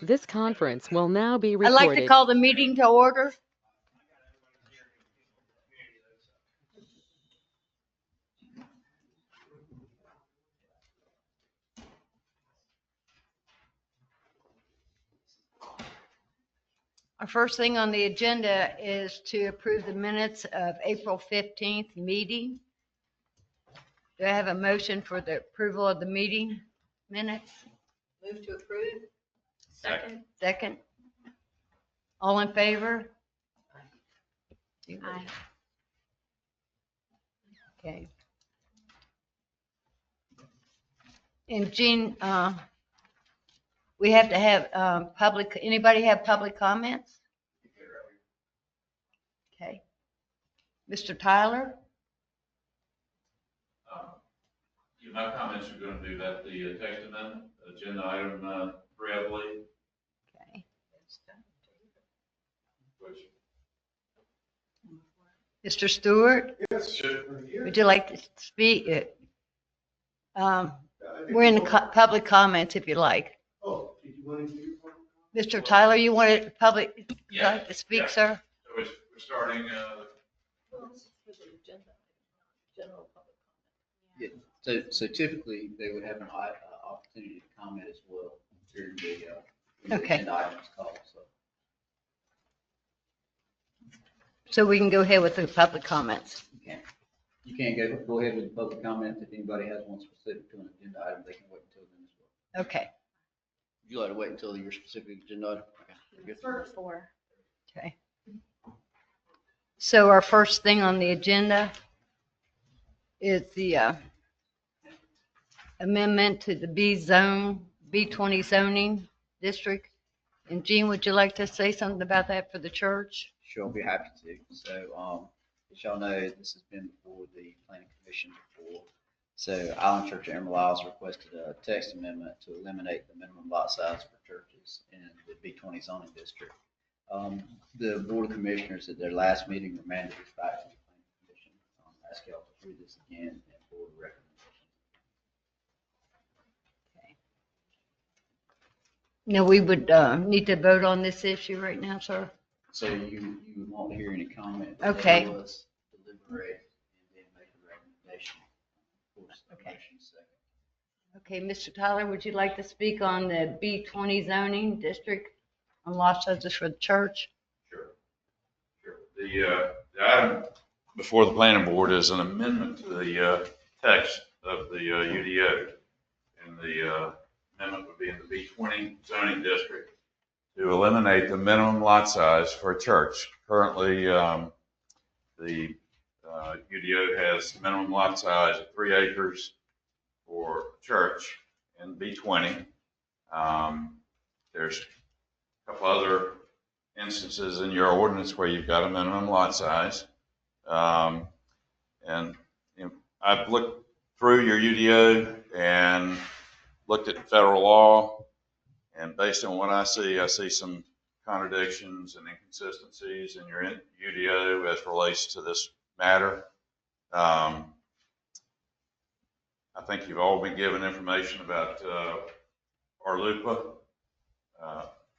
This conference will now be I'd like to recorded. call the meeting to order. Our first thing on the agenda is to approve the minutes of April 15th meeting. Do I have a motion for the approval of the meeting minutes? Move to approve. Second. Second. All in favor? Aye. Okay. And Jean, we have to have public, anybody have public comments? Okay. Mr. Tyler? My comments are going to do that, the text amendment, agenda item 3, I believe. Okay. Which, Mr. Stewart? Yes. Would you like to speak? We're in the public comments if you like. Oh, did you want to do? Mr. Tyler, you wanted public, Yeah, like to speak, yeah. sir? so we're starting, General public Yeah, so typically, they would have an opportunity to comment as well during the Okay. agenda items call, so. So we can go ahead with the public comments. You can go ahead with the public comments. If anybody has one specific to an agenda item, they can wait until then as well. Okay. Would you like to wait until your specific agenda item? Okay. comment. 4. Okay. So our first thing on the agenda is the amendment to the B20 zoning district. And Jean, would you like to say something about that for the church? Sure, I'll be happy to. So, as y'all know, this has been before the planning commission before. So Island Church of Emerald Isles requested a text amendment to eliminate the minimum lot size for churches in the B20 zoning district. The Board of Commissioners at their last meeting remanded this back to the planning commission. Ask y'all to read this again and board recommendation. No, we would need to vote on this issue right now, sir. So you won't hear any comment. Okay. Let us deliberate and then make a recommendation. Of course, the Okay. motion second. Okay, Mr. Tyler, would you like to speak on the B20 zoning district on lot sizes for the church? sure. The item before the planning board is an amendment to the text of the UDO. And the amendment would be in the B20 zoning district to eliminate the minimum lot size for a church. Currently, the UDO has minimum lot size of 3 acres for a church in B20. There's a couple other instances in your ordinance where you've got a minimum lot size. And you know, I've looked through your UDO and looked at federal law. And based on what I see some contradictions and inconsistencies in your UDO as relates to this matter. I think you've all been given information about RLUIPA,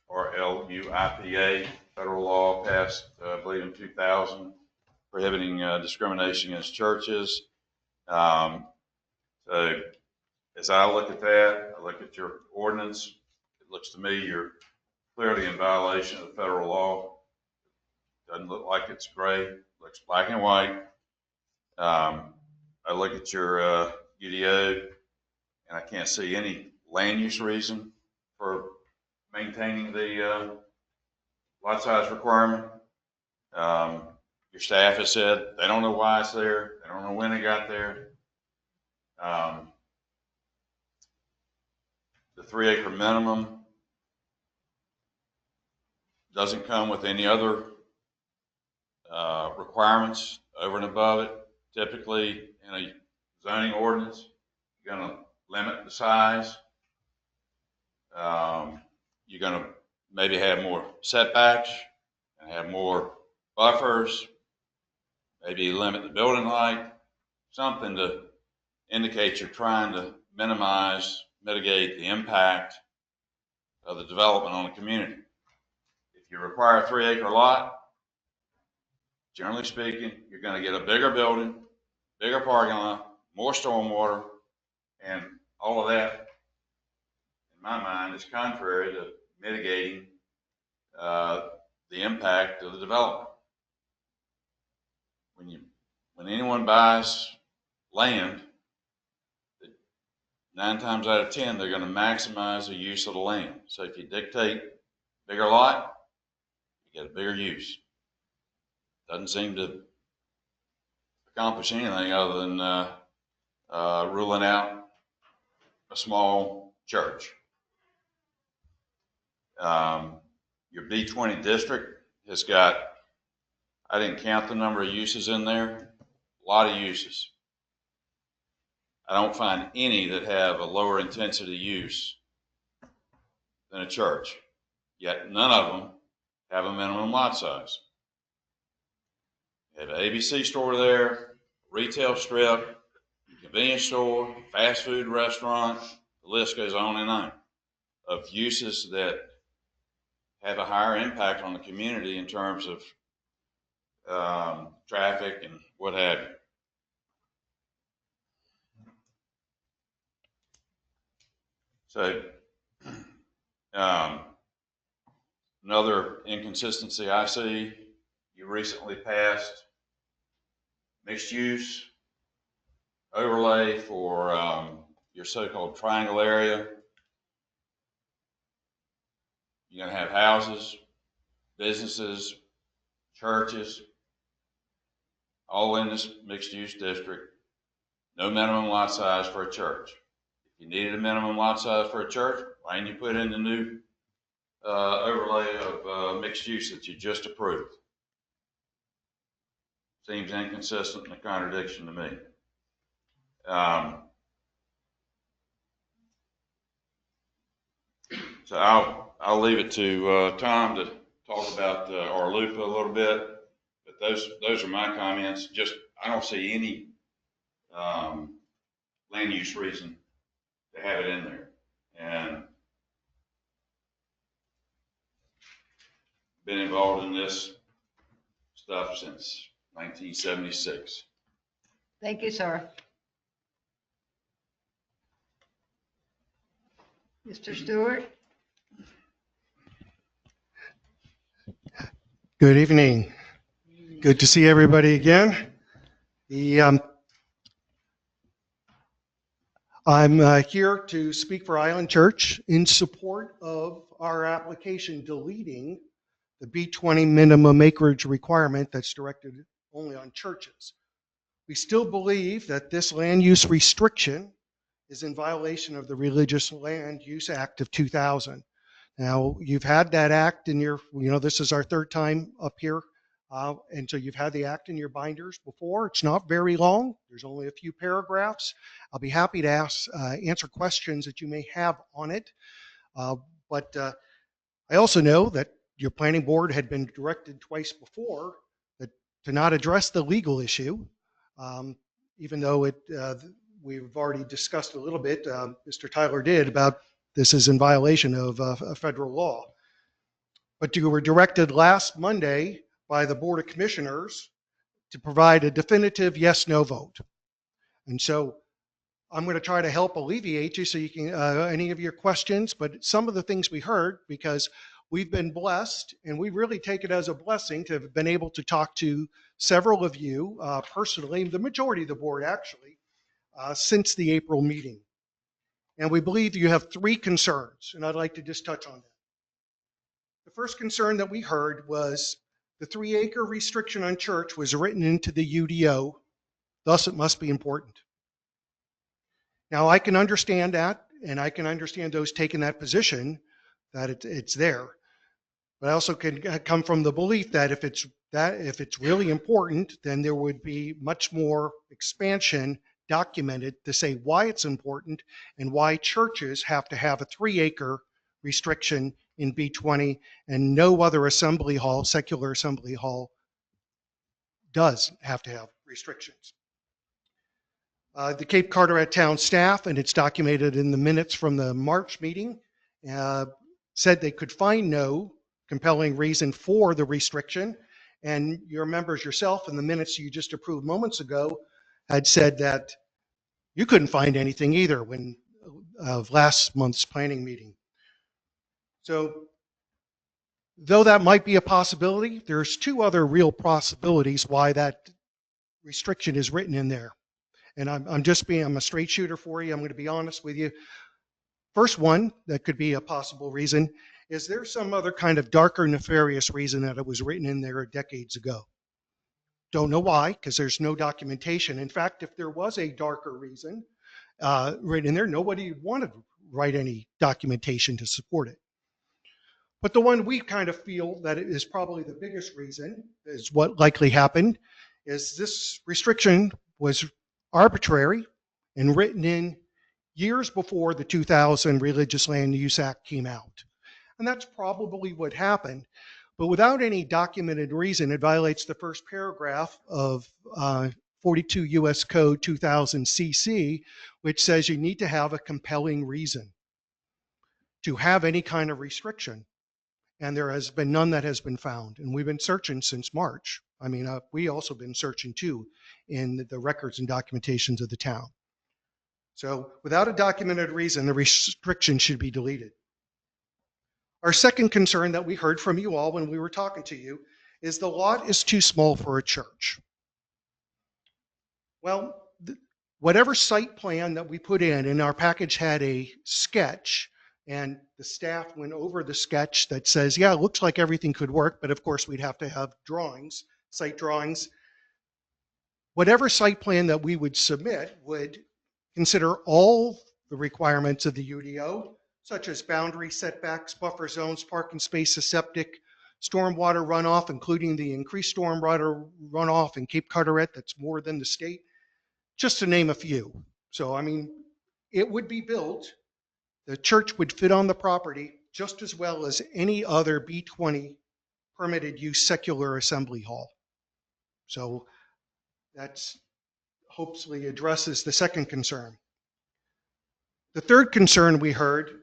RLUIPA, federal law passed, I believe, in 2000, prohibiting discrimination against churches. So as I look at that, I look at your ordinance. It looks to me you're clearly in violation of federal law. Doesn't look like it's gray, looks black and white. I look at your UDO and I can't see any land use reason for maintaining the lot size requirement. Your staff has said they don't know why it's there. They don't know when it got there. The 3 acre minimum doesn't come with any other requirements over and above it. Typically, in a zoning ordinance, you're going to limit the size. You're going to maybe have more setbacks and have more buffers, maybe limit the building height, something to indicate you're trying to minimize, mitigate the impact of the development on the community. If you require a 3-acre lot, generally speaking, you're going to get a bigger building, bigger parking lot, more stormwater, and all of that, in my mind, is contrary to mitigating the impact of the development. When anyone buys land, 9 times out of 10, they're going to maximize the use of the land. So if you dictate bigger lot, you get a bigger use. Doesn't seem to accomplish anything other than ruling out a small church. Your B20 district has got, I didn't count the number of uses in there, a lot of uses. I don't find any that have a lower intensity use than a church, yet none of them have a minimum lot size. You have an ABC store there, retail strip, convenience store, fast food restaurant, the list goes on and on of uses that have a higher impact on the community in terms of traffic and what have you. So another inconsistency I see, you recently passed mixed use overlay for your so-called triangle area. You're going to have houses, businesses, churches, all in this mixed use district. No minimum lot size for a church. If you needed a minimum lot size for a church, why didn't you put in the new overlay of mixed use that you just approved? Seems inconsistent and a contradiction to me. So I'll leave it to Tom to talk about our loop a little bit, but those are my comments. Just I don't see any land use reason to have it in there, and been involved in this stuff since 1976. Thank you, sir. Mr. Stewart? Good evening. Good to see everybody again. I'm here to speak for Island Church in support of our application deleting the B20 minimum acreage requirement that's directed only on churches. We still believe that this land use restriction is in violation of the Religious Land Use Act of 2000. Now, you've had that act in your, this is our third time up here. And so you've had the act in your binders before. It's not very long. There's only a few paragraphs. I'll be happy to answer questions that you may have on it. But I also know that your planning board had been directed twice before to not address the legal issue, even though we've already discussed a little bit, Mr. Tyler did, about this is in violation of a federal law. But you were directed last Monday by the Board of Commissioners to provide a definitive yes/no vote. And so I'm going to try to help alleviate you so you can, any of your questions, but some of the things we heard, because we've been blessed, and we really take it as a blessing to have been able to talk to several of you personally, the majority of the board actually, since the April meeting. And we believe you have 3 concerns, and I'd like to just touch on that. The first concern that we heard was the 3-acre restriction on church was written into the UDO, thus it must be important. Now, I can understand that, and I can understand those taking that position, that it's there. But I also can come from the belief that if it's really important, then there would be much more expansion documented to say why it's important and why churches have to have a 3-acre restriction in B20 and no other assembly hall, secular assembly hall, does have to have restrictions. The Cape Carteret town staff, and it's documented in the minutes from the March meeting, said they could find no compelling reason for the restriction. And your members yourself in the minutes you just approved moments ago had said that you couldn't find anything either when of last month's planning meeting. So though that might be a possibility, there's two other real possibilities why that restriction is written in there. And I'm a straight shooter for you. I'm going to be honest with you. First one that could be a possible reason is there's some other kind of darker, nefarious reason that it was written in there decades ago. Don't know why, because there's no documentation. In fact, if there was a darker reason written in there, nobody would want to write any documentation to support it. But the one we kind of feel that it is probably the biggest reason is what likely happened is this restriction was arbitrary and written in years before the 2000 Religious Land Use Act came out. And that's probably what happened. But without any documented reason, it violates the first paragraph of 42 U.S. Code 2000 CC, which says you need to have a compelling reason to have any kind of restriction. And there has been none that has been found. And we've been searching since March. I mean, we also been searching too in the records and documentations of the town. So without a documented reason, the restriction should be deleted. Our second concern that we heard from you all when we were talking to you is the lot is too small for a church. Well, whatever site plan that we put in our package had a sketch, and the staff went over the sketch that says, yeah, it looks like everything could work, but of course we'd have to have drawings, site drawings. Whatever site plan that we would submit would consider all the requirements of the UDO, such as boundary setbacks, buffer zones, parking spaces, septic, stormwater runoff, including the increased stormwater runoff in Cape Carteret that's more than the state, just to name a few. So, I mean, it would be built, the church would fit on the property just as well as any other B20 permitted use secular assembly hall. So that's hopefully addresses the second concern. The third concern we heard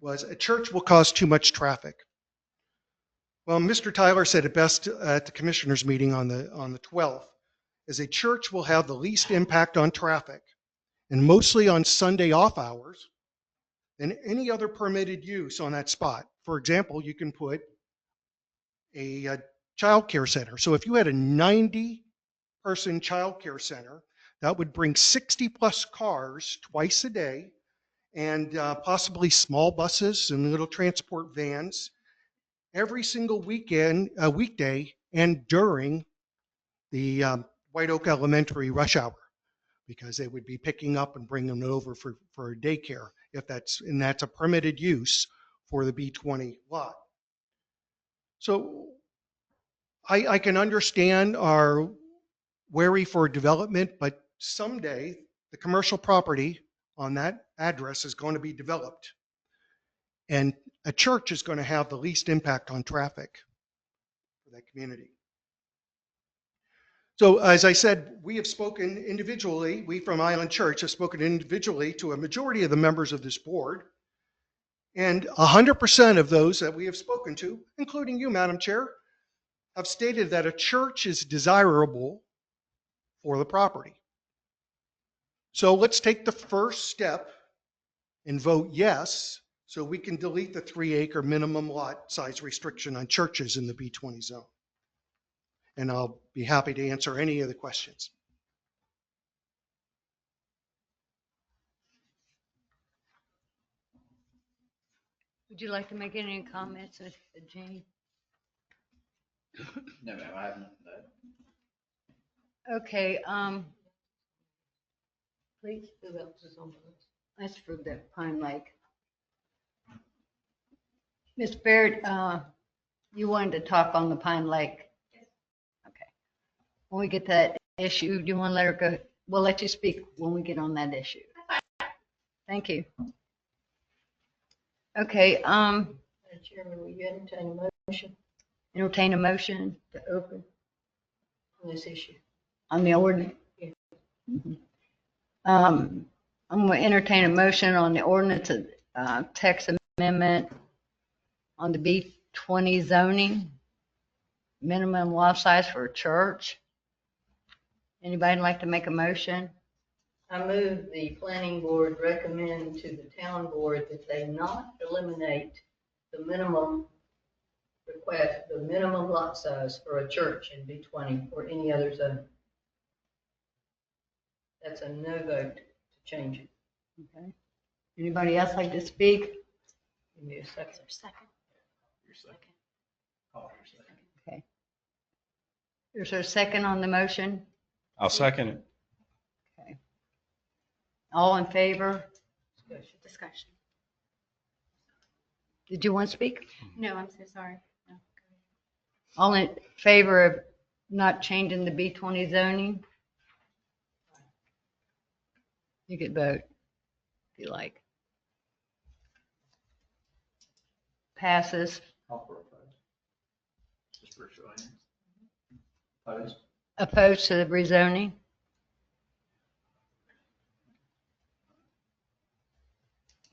was a church will cause too much traffic. Well, Mr. Tyler said it best at the commissioners meeting on the 12th, is a church will have the least impact on traffic and mostly on Sunday off hours than any other permitted use on that spot. For example, you can put a child care center. So if you had a 90-person child care center, that would bring 60 plus cars twice a day and possibly small buses and little transport vans every single weekday and during the White Oak Elementary rush hour, because they would be picking up and bringing them over for daycare if that's a permitted use for the B20 lot. So I can understand our worry for development, but someday the commercial property on that address is going to be developed, and a church is going to have the least impact on traffic for that community. So as I said, we have spoken individually, we from Island Church have spoken individually to a majority of the members of this board, and 100% of those that we have spoken to, including you, Madam Chair, have stated that a church is desirable for the property. So let's take the first step and vote yes, so we can delete the 3-acre minimum lot size restriction on churches in the B20 zone. And I'll be happy to answer any of the questions. Would you like to make any comments, Jane? No, ma'am, I have nothing to add. Okay, please, Who else is on the list? that's for the Pine Lake. Ms. Baird, you wanted to talk on the Pine Lake. Okay. When we get that issue, do you want to let her go? We'll let you speak when we get on that issue. Thank you. Okay, Madam Chairman, will you entertain a motion to open on this issue? on the ordinance. Yeah. Mhm. I'm going to entertain a motion on the ordinance of text amendment on the B20 zoning, minimum lot size for a church. Anybody like to make a motion? I move the planning board recommend to the town board that they not eliminate the minimum request, the minimum lot size for a church in B20 or any other zone. That's a no vote to change it. Okay. Anybody else like to speak? Give me a second. Okay. Is there a second on the motion? I'll second it. Okay. All in favor? Discussion. Did you want to speak? No, I'm so sorry. No. All in favor of not changing the B20 zoning? You could vote if you like. Passes. Call for a vote. Just for a show of hands. Opposed? Opposed to the rezoning?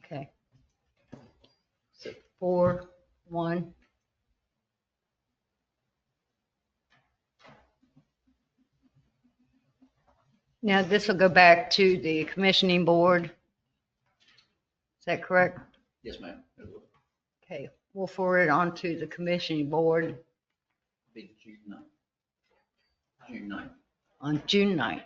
Okay. So 4-1. Now this will go back to the commissioning board. Is that correct? Yes, ma'am. It will Okay, we'll forward it on to the commissioning board be June 9th. June 9th. on June 9th.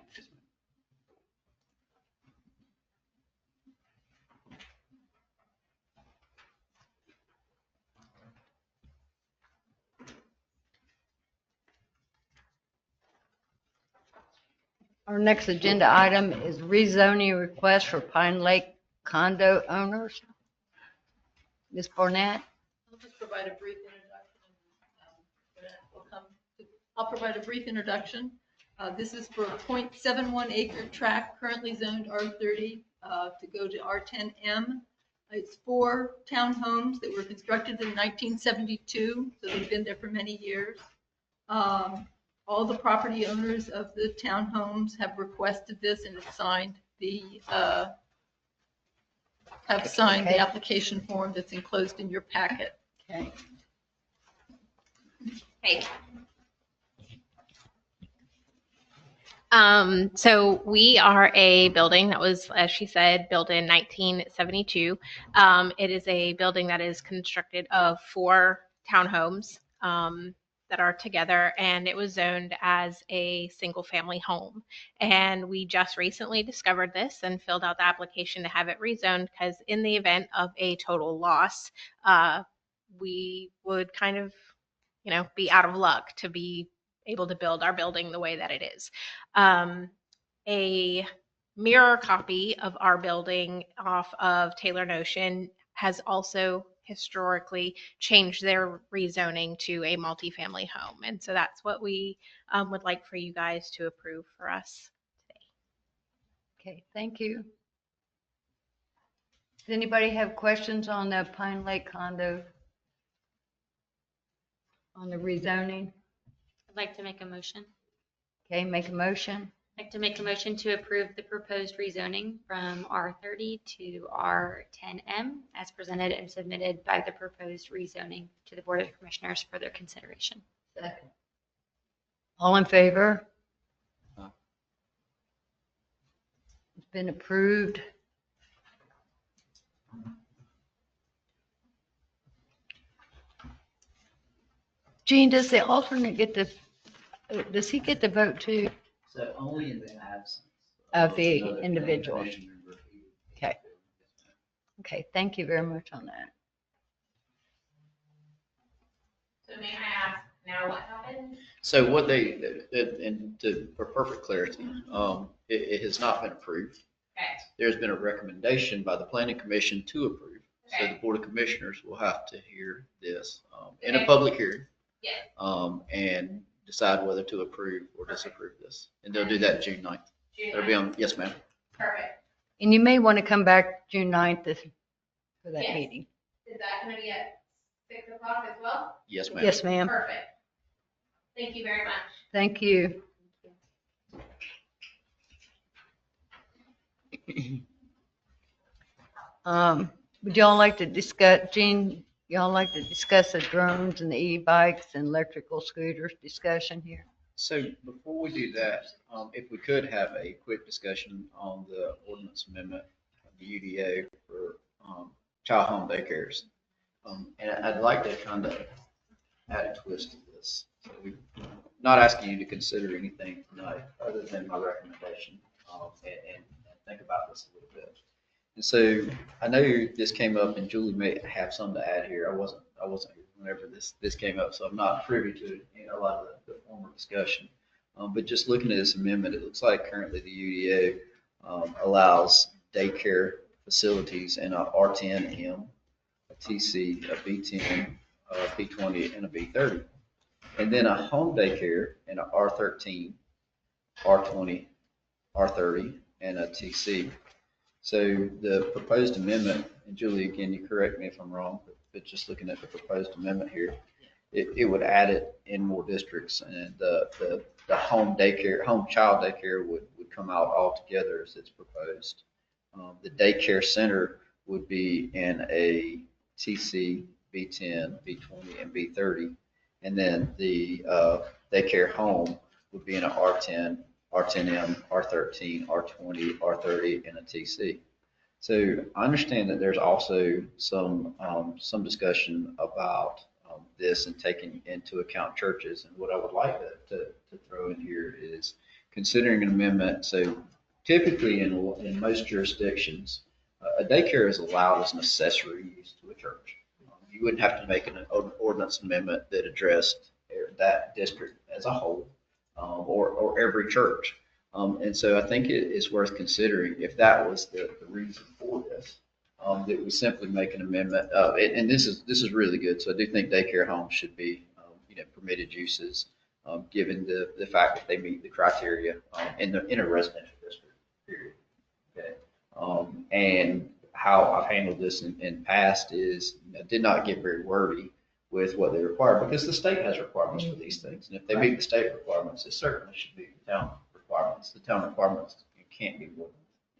Our next agenda item is rezoning request for Pine Lake condo owners. Ms. Barnett? I'll just provide a brief introduction. I'll provide a brief introduction. This is for a .71 acre tract currently zoned R30 to go to R10M. It's 4 townhomes that were constructed in 1972, so they've been there for many years. All the property owners of the townhomes have requested this and have signed the application form that's enclosed in your packet. Okay. Hey. So we are a building that was, as she said, built in 1972. It is a building that is constructed of 4 townhomes that are together, and it was zoned as a single family home. And we just recently discovered this and filled out the application to have it rezoned because in the event of a total loss, we would kind of, be out of luck to be able to build our building the way that it is. A mirror copy of our building off of Taylor Notion has also historically changed their rezoning to a multifamily home. And so that's what we would like for you guys to approve for us today. Okay, thank you. Does anybody have questions on the Pine Lake condo? On the rezoning? I'd like to make a motion. Okay, make a motion. I'd like to make a motion to approve the proposed rezoning from R30 to R10M as presented and submitted by the proposed rezoning to the Board of Commissioners for their consideration. Second. All in favor? Aye. It's been approved. Gene, does the alternate get does he get the vote too? So only in the absence Of the another individual. commission member, he would- Okay. Okay, thank you very much on that. So may I ask now what happened? So what for perfect clarity, it has not been approved. Okay. There's been a recommendation by the planning commission to approve. So the Okay. board of commissioners will have to hear this in a Okay. public hearing. Yes. And decide whether to approve or disapprove this. And they'll do that June 9th. It'll be on, yes, ma'am. Perfect. And you may want to come back June 9th for that Yes. meeting. Is that going to be at 6 o'clock as well? Yes, ma'am. Yes, ma'am. Perfect. Thank you very much. Thank you. Would y'all like to discuss, Gene, y'all like to discuss the drones and the e-bikes and electrical scooters discussion here? So before we do that, if we could have a quick discussion on the ordinance amendment, the UDO for child home daycares. And I'd like to kind of add a twist to this. So we're not asking you to consider anything tonight other than my recommendation, and think about this a little bit. And so I know this came up, and Julie may have some to add here. I wasn't here whenever this came up, so I'm not privy to a lot of the former discussion. But just looking at this amendment, it looks like currently the UDO allows daycare facilities in a R10M, a TC, a B10, a B20, and a B30, and then a home daycare in a R13, R20, R30, and a TC. So the proposed amendment, and Julie, again, you correct me if I'm wrong, but just looking at the proposed amendment here, it would add it in more districts, and the home daycare, home child daycare would come out altogether as it's proposed. The daycare center would be in a TC, B10, B20, and B30, and then the daycare home would be in a R10, R10M, R13, R20, R30, and a TC. So I understand that there's also some discussion about this and taking into account churches. And what I would like to throw in here is considering an amendment. So typically in most jurisdictions, a daycare is allowed as an accessory use to a church. You wouldn't have to make an ordinance amendment that addressed that district as a whole, or every church. And so I think it is worth considering if that was the reason for this, that we simply make an amendment. And this is really good. So I do think daycare homes should be, permitted uses, given the fact that they meet the criteria in a residential district. Period. Okay. And how I've handled this in past is I did not get very wordy with what they require, because the state has requirements for these things. And if they meet the state requirements, it certainly should be the town requirements. The town requirements can't be more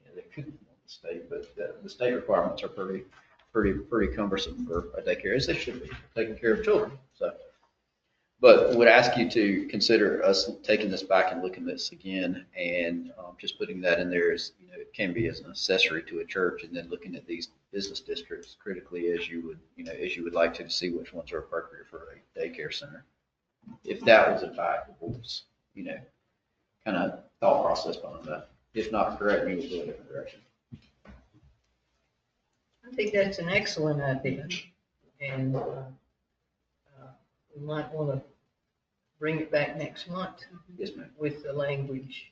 than, they could be more than the state, but the state requirements are pretty cumbersome for a daycare, as they should be, taking care of children. So, but would ask you to consider us taking this back and looking at this again, and just putting that in there as, it can be as an accessory to a church, and then looking at these business districts critically as you would like to see which ones are appropriate for a daycare center. If that was in fact the board's, kind of thought process behind that. If not, correct me, we'll go a different direction. I think that's an excellent idea, and we might want to bring it back next month. Yes, ma'am. With the language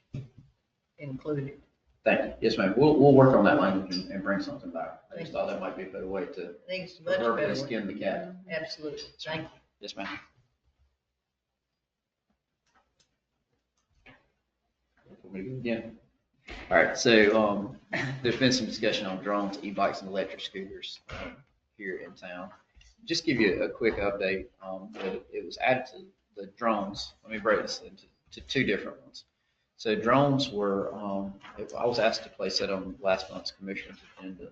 included. Thank you. Yes, ma'am. We'll work on that language and bring something back. I just thought that might be a better way to I think it's much verbally better. skin the cat. Absolutely. Thank you. Yes, ma'am. Again. All right. So there's been some discussion on drones, e-bikes, and electric scooters here in town. Just give you a quick update. It was added to the drones. Let me break this into two different ones. So drones were, I was asked to place that on last month's commissioner's agenda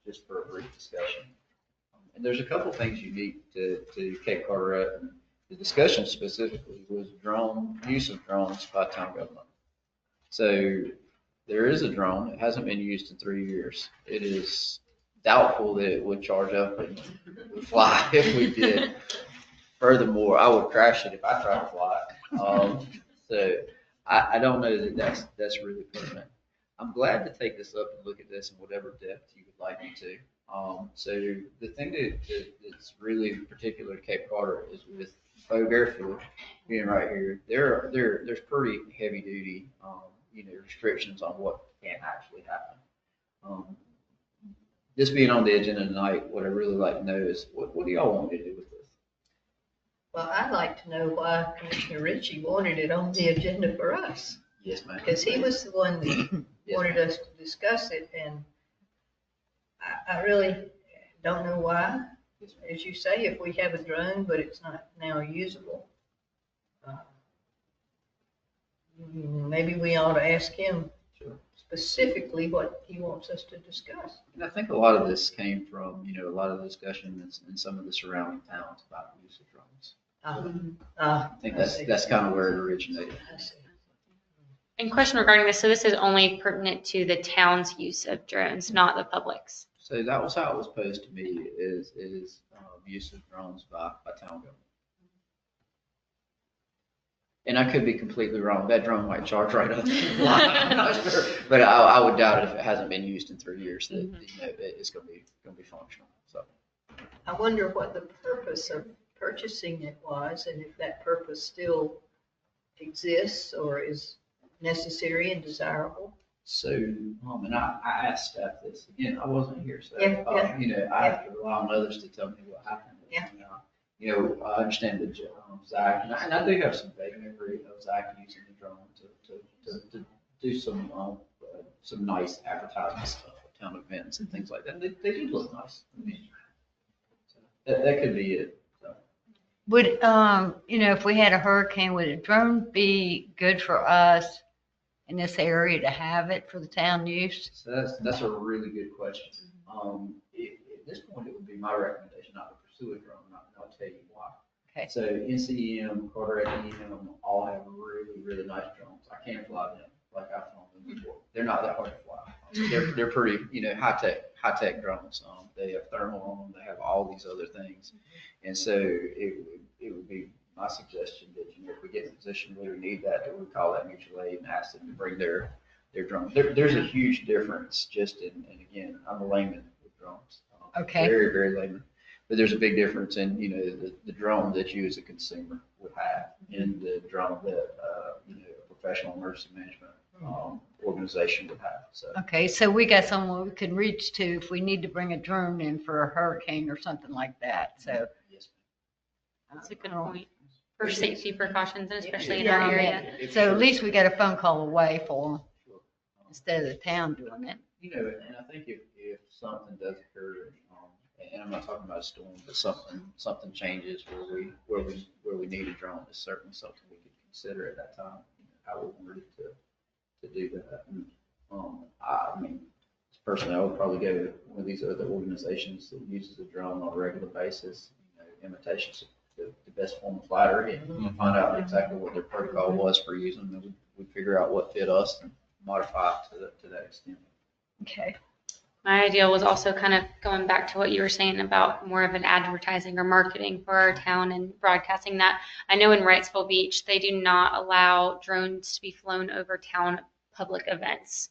just for a brief discussion. And there's a couple things unique to Cape Carteret. And the discussion specifically was use of drones by town government. So there is a drone. It hasn't been used in 3 years. It is doubtful that it would charge up and fly if we did. Furthermore, I would crash it if I tried to fly. So I don't know that that's really permanent. I'm glad to take this up and look at this in whatever depth you would like me to. So the thing that's really particular to Cape Carteret is with Bogue Airfield being right here. There's pretty heavy duty, restrictions on what can actually happen. This being on the agenda tonight, what I really like to know is what do y'all want me to do with this? Well, I'd like to know why Commissioner Ritchie wanted it on the agenda for us. Yes, ma'am. Because he was the one that Yes, wanted us to discuss it, and I really don't know why. As you say, if we have a drone, but it's not now usable, maybe we ought to ask him sure. specifically what he wants us to discuss. And I think a lot of this came from, a lot of the discussion in some of the surrounding towns about the use of drones. I think that's kind of where it originated. I see. And question regarding this, so this is only pertinent to the town's use of drones, not the public's. So that was how it was posed to me, is use of drones by town government. And I could be completely wrong. That drone might charge right up. I'm not sure, but I would doubt it if it hasn't been used in 3 years that it's going to be functional. So I wonder what the purpose of purchasing it was, and if that purpose still exists or is necessary and desirable. So, and I asked staff this again. I wasn't here, so Yeah. I have to rely on others to tell me what happened. Yeah. And, I understand that Zach, and I do have some vague memory of Zach using the drone to do some nice advertising stuff at town events and things like that. And they do look nice. I mean, so that could be it. So. Would, if we had a hurricane, would a drone be good for us in this area to have it for the town use? So that's a really good question. At this point, it would be my recommendation not to pursue a drone, and I'll tell you why. Okay. So NCEM, Carteret, EM all have really, really nice drones. I can't fly them like I've flown them before. They're not that hard to fly. They're pretty, high tech drones. They have thermal on them. They have all these other things, and so it would be my suggestion that if we get in a position where we need that we call that mutual aid and ask them to bring their drones. There's a huge difference just in, and again, I'm a layman with drones. Okay. Very, very layman. But there's a big difference in, the drone that you as a consumer would have and the drone that, a professional emergency management organization would have. So Okay, so we got someone we can reach to if we need to bring a drone in for a hurricane or something like that, so. yes, That's a good point. For safety precautions, and especially in Yeah, our I area. mean, so at least we got a phone call away for them sure. instead of the town doing it. And I think if something does occur, and I'm not talking about a storm, but something changes where we need a drone, is certainly something we could consider at that time. How we wanted to do that. And, I mean, personally, I would probably go to one of these other organizations that uses a drone on a regular basis. Imitations of the best form of flattery, and find out exactly what their protocol was for using them. And we figure out what fit us and modify it to that extent. Okay. My idea was also kind of going back to what you were saying about more of an advertising or marketing for our town and broadcasting that. I know in Wrightsville Beach, they do not allow drones to be flown over town public events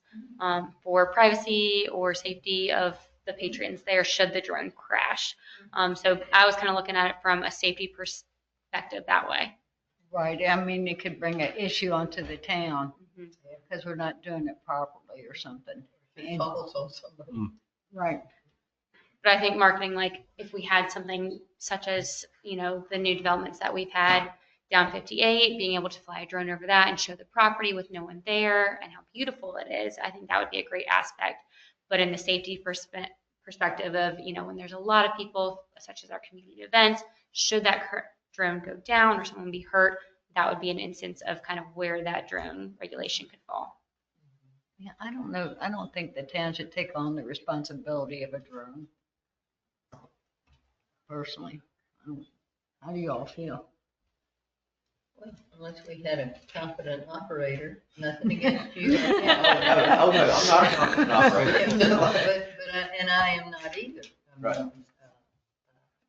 for privacy or safety of the patrons there should the drone crash. So I was kind of looking at it from a safety perspective that way. Right, I mean, it could bring an issue onto the town Mhm. because we're not doing it properly or something. And- Falls on somebody. Right, But I think marketing, like if we had something such as, the new developments that we've had down 58, being able to fly a drone over that and show the property with no one there and how beautiful it is, I think that would be a great aspect. But in the safety perspective of, when there's a lot of people, such as our community events, should that drone go down or someone be hurt, that would be an instance of kind of where that drone regulation could fall. yeah, I don't know, I don't think the town should take on the responsibility of a drone. Personally, how do you all feel? Well, unless we had a competent operator, nothing against you. Oh, no, I'm not a competent operator. And I am not either. I mean, Right.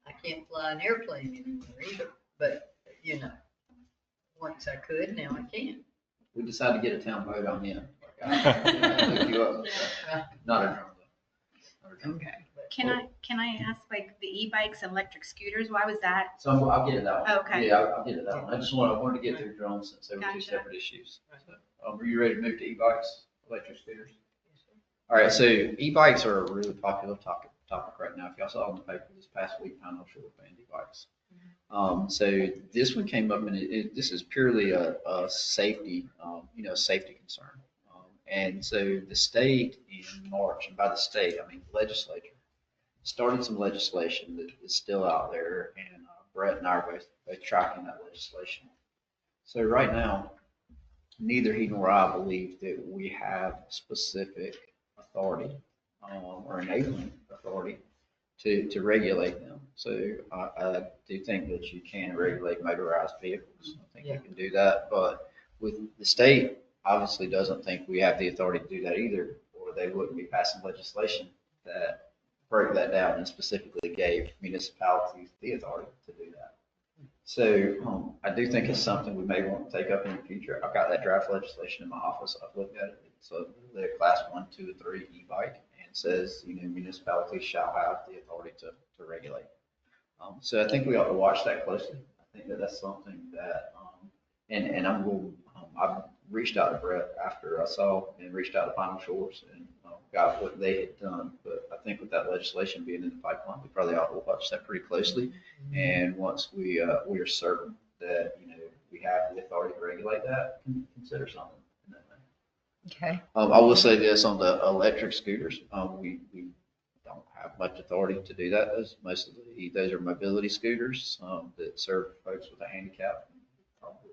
I can't fly an airplane anymore either, but, once I could, now I can. We decided to get a town boat on in. I'll look you up. Not a drone. Not a drone. Okay. Can I ask, like, the e-bikes and electric scooters, why was that? So I'll get to that one. Okay. Yeah, I'll get to that one. I wanted to get through drones since they were two Gotcha. separate issues. So, are you ready to move to e-bikes, electric scooters? All right, so e-bikes are a really popular topic right now. If y'all saw in the paper this past week, Pine Hill Shore banned e-bikes. So this one came up, and this is purely a safety, safety concern. And so the state in March, and by the state, I mean the legislature, started some legislation that is still out there, and Brett and I are both tracking that legislation. So right now, neither he nor I believe that we have specific authority or enabling authority to regulate them. So I do think that you can regulate motorized vehicles. I think you can do that, but with the state obviously doesn't think we have the authority to do that either, or they wouldn't be passing legislation that broke that down and specifically gave municipalities the authority to do that. So I do think it's something we may want to take up in the future. I've got that draft legislation in my office. I've looked at it. It's the class 1, 2, or 3 e-bike, and says, municipalities shall have the authority to regulate. So I think we ought to watch that closely. I think that that's something that, and I've reached out to Brett after I saw and reached out to Final Shores and got what they had done. But I think with that legislation being in the pipeline, we probably ought to watch that pretty closely. And once we are certain that, we have the authority to regulate that, consider something in that way. Okay. I will say this on the electric scooters, we don't have much authority to do that. Those are mobility scooters that serve folks with a handicap. Probably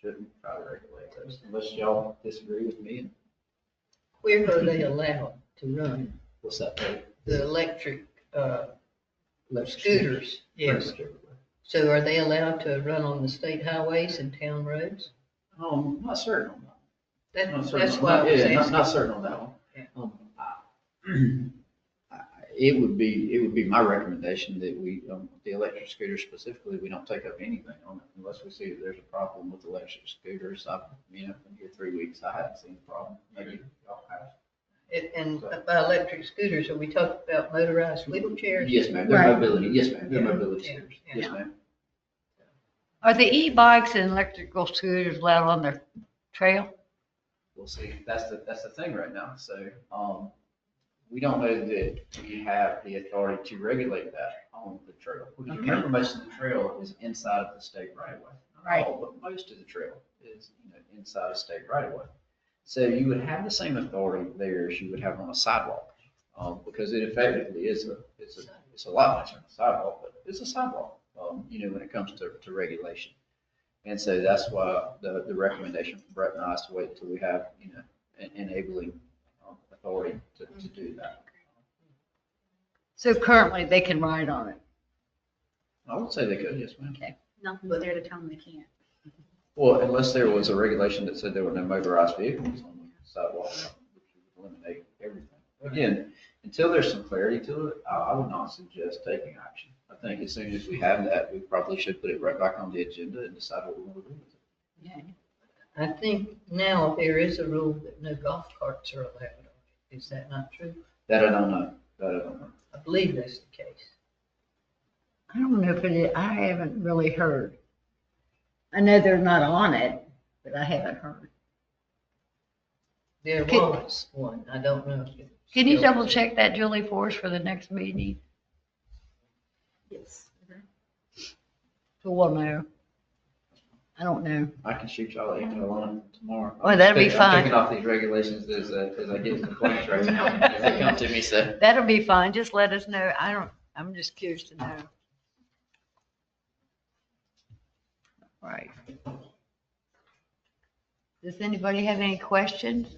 shouldn't try to regulate those unless y'all disagree with me. Where are they allowed to run? What's that? Dave? The electric scooters? Yes. Pretty much everywhere. So are they allowed to run on the state highways and town roads? Not certain on that. Not certain That's on why I that. was Yeah, asking. not certain on that one. Yeah. It would be my recommendation that we, the electric scooters specifically, we don't take up anything on it unless we see that there's a problem with electric scooters. I've been here 3 weeks. I haven't seen a problem. Maybe y'all have. And by electric scooters, are we talking about motorized wheelchairs? Yes, ma'am. They're Right. mobility. Yes, ma'am. They're Yeah. mobility Yeah. scooters. Yeah. Yes, ma'am. Are the e-bikes and electrical scooters allowed on the trail? We'll see. That's the thing right now. So, we don't know that we have the authority to regulate that on the trail. Because remember, most of the trail is inside of the state right away. Right. But most of the trail is, inside of state right away. So you would have the same authority there as you would have on a sidewalk, because it effectively is it's a lot nicer than a sidewalk, but it's a sidewalk, when it comes to regulation. And so that's why the recommendation from Brett and I is to wait until we have, an enabling authority to do that. So currently they can ride on it. I would say they could, yes, ma'am. Nothing's there to tell them they can't. Well, unless there was a regulation that said there were no motorized vehicles on the sidewalk, which would eliminate everything. Again, until there's some clarity to it, I would not suggest taking action. I think as soon as we have that, we probably should put it right back on the agenda and decide what we want to do with it. I think now there is a rule that no golf carts are allowed. Is that not true? That I don't know. I believe that's the case. I don't know if it is, I haven't really heard. I know they're not on it, but I haven't heard. There Could- was one. I don't know. if it's Can you still- double check that, Julie, for us for the next meeting? Yes. So we'll know. I don't know. I can shoot y'all an email on it tomorrow. Well, that'd be I'm fine. picking off these regulations as I get complaints right now as they come to me, so. That'll be fine. Just let us know. I'm just curious to know. Right. Does anybody have any questions?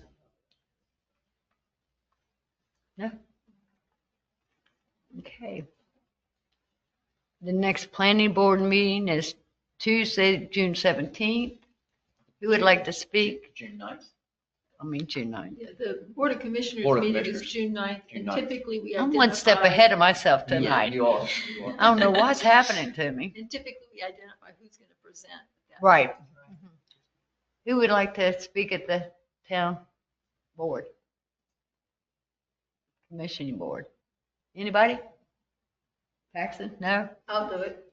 No? Okay. The next planning board meeting is Tuesday, June 17th. Who would like to speak? June 9th. June 9th. Yeah, the Board of Commissioners Board of meeting is Commissioners. June 9th, June and 9th. typically we I'm one step identify- ahead of myself Yeah, tonight. you are. I don't know what's happening to me. And typically we identify who's going to present. at that. Right. Who would like to speak at the town board? Commissioning board? Anybody? Paxton? No? I'll do it.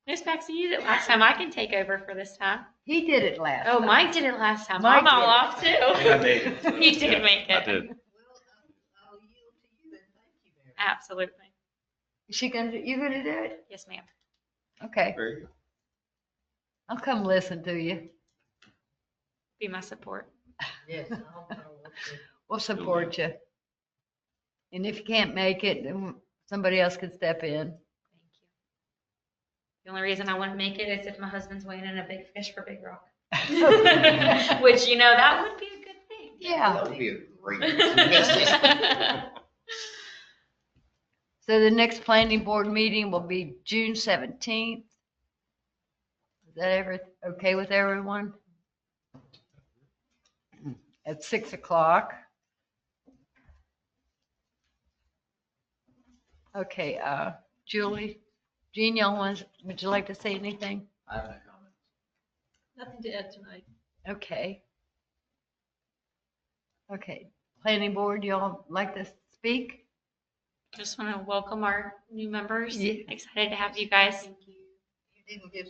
Miss Paxton, you did it last time. I can take over for this time. He did it last. Oh, time. Mike did it last time. Mike I'm all did it. off too. I made it, so, He did yeah, make I it. did. Well, I'll yield to you and thank you very much. Absolutely. Is she gonna, you gonna do it? Yes, ma'am. Okay. Very good. I'll come listen to you. Be my support. Yes, I'll work with We'll support you. And if you can't make it, then somebody else can step in. Thank you. The only reason I wouldn't make it is if my husband's weighing in a big fish for Big Rock. Which, that would be a good thing. Yeah. That would be a great business. So the next planning board meeting will be June 17th. Is that okay with everyone? At 6 o'clock. Okay, Julie, Jean, would you like to say anything? I have no comments. Nothing to add tonight. Okay. Okay, planning board, y'all like to speak? Just want to welcome our new members. Yeah. Excited to have you guys. You didn't give,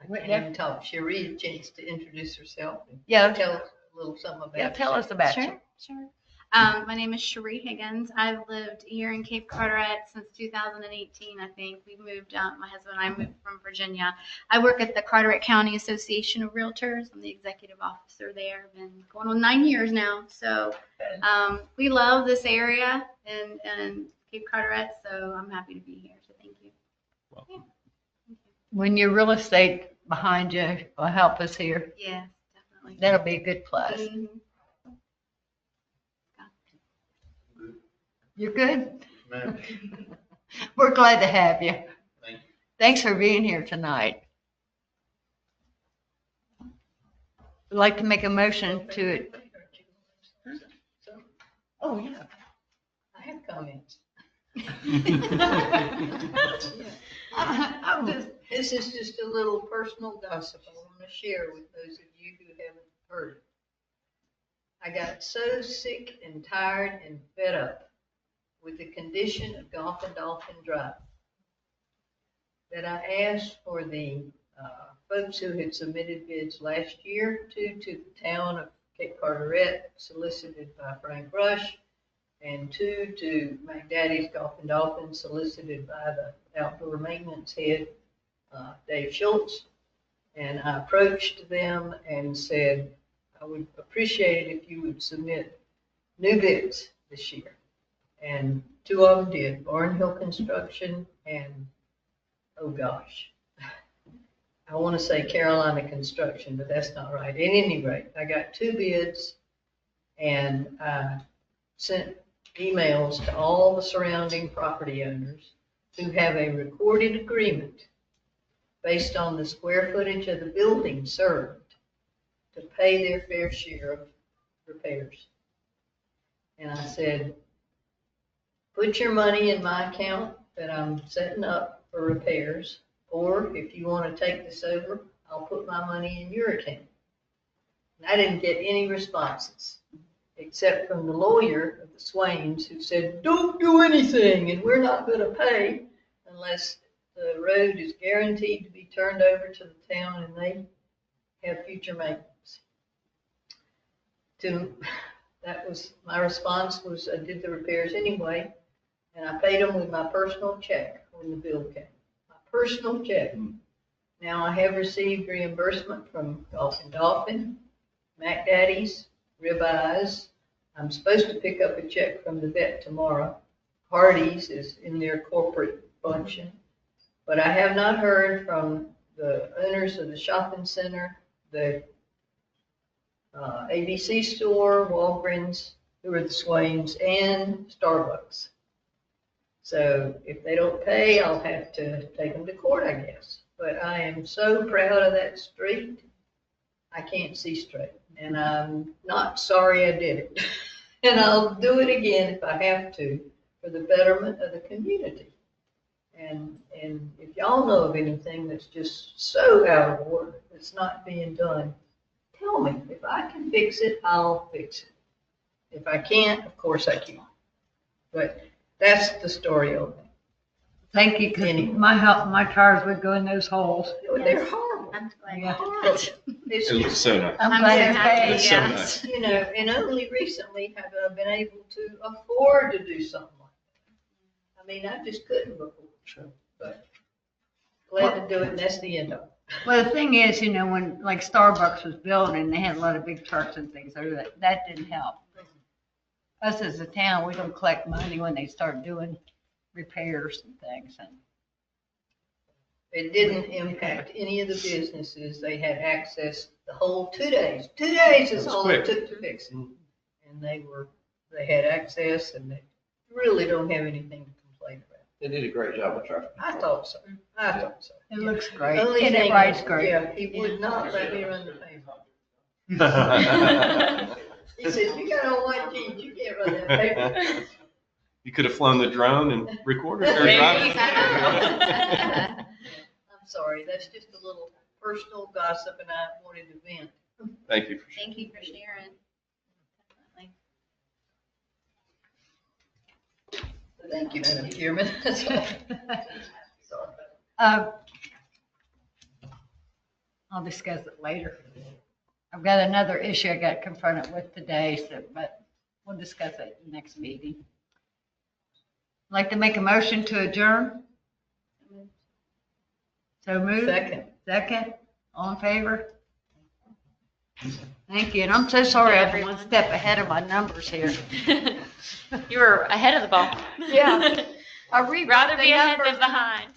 I What, can't even talk, Cherie a chance to introduce herself. And Yeah. Tell us a little something about Yeah, tell us about you. Sure. My name is Cherie Higgins. I've lived here in Cape Carteret since 2018, I think. We moved, my husband and I moved from Virginia. I work at the Carteret County Association of Realtors. I'm the executive officer there. Been going on 9 years now. So we love this area and Cape Carteret, so I'm happy to be here. So thank you. Welcome. When your real estate behind you will help us here, Yes, definitely. that'll be a good plus. Mhm. You're good? Ma'am. We're glad to have you. Thank you. Thanks for being here tonight. I'd like to make a motion to it. Oh, yeah. I have comments. This is just a little personal gossip I want to share with those of you who haven't heard it. I got so sick and tired and fed up with the condition of Golf and Dolphin Drive that I asked for the folks who had submitted bids last year to the town of Cape Carteret, solicited by Frank Rush, and to McDaddy's Golf and Dolphin, solicited by the outdoor maintenance head, Dave Schultz. And I approached them and said, I would appreciate it if you would submit new bids this year. And two of them did, Barnhill Construction and, oh gosh, I want to say Carolina Construction, but that's not right. At any rate, I got two bids and I sent emails to all the surrounding property owners who have a recorded agreement based on the square footage of the building served to pay their fair share of repairs. And I said, put your money in my account that I'm setting up for repairs, or if you want to take this over, I'll put my money in your account. And I didn't get any responses, except from the lawyer of the Swains, who said, don't do anything, and we're not going to pay unless the road is guaranteed to be turned over to the town and they have future maintenance. That was, my response was, I did the repairs anyway, and I paid them with my personal check when the bill came. My personal check. Now I have received reimbursement from Golf and Dolphin, McDaddy's, Rib Eyes. I'm supposed to pick up a check from the vet tomorrow. Hardee's is in their corporate function. But I have not heard from the owners of the shopping center, the ABC store, Walgreens, who are the Swains, and Starbucks. So if they don't pay, I'll have to take them to court, I guess. But I am so proud of that street, I can't see straight. And I'm not sorry I did it. And I'll do it again if I have to, for the betterment of the community. And if y'all know of anything that's just so out of order, that's not being done, tell me. If I can fix it, I'll fix it. If I can't, of course I can't. But that's the story of it. Thank you, because my tires would go in those holes. They're horrible. I'm glad. Yeah. It's It looks just, so nice. I'm I'm glad so it's happy, paid. It's so yeah. nice. you know, and only recently have I been able to afford to do something like that. I mean, I just couldn't before. Sure. But glad to do it, and that's the end of it. Well, the thing is, when like Starbucks was building, they had a lot of big trucks and things, so that didn't help. Us as a town, we don't collect money when they start doing repairs and things. And It didn't impact any of the businesses. They had access the whole 2 days. 2 days is That's all it quick. took to fix it. And they had access and they really don't have anything to complain about. They did a great job with traffic. I thought so. I thought so. It looks great. Only And it thing rides is, great. Yeah, he would not let me run the pavement. He said, you got on white jeans, you can't run that pavement. You could have flown the drone and recorded her There driving. you go. I'm sorry, that's just a little personal gossip and I wanted to vent. Thank you for sharing. Thank you for sharing. Definitely. Thank you, Madam Chairman. That's all. Sorry. I'll discuss it later. I've got another issue I got confronted with today, but we'll discuss it in the next meeting. I'd like to make a motion to adjourn. So moved. Second. Second. All in favor? Thank you. And I'm so sorry I'm one step ahead of my numbers here. You were ahead of the ball. Yeah. I rewrote Rather the be ahead numbers. than behind.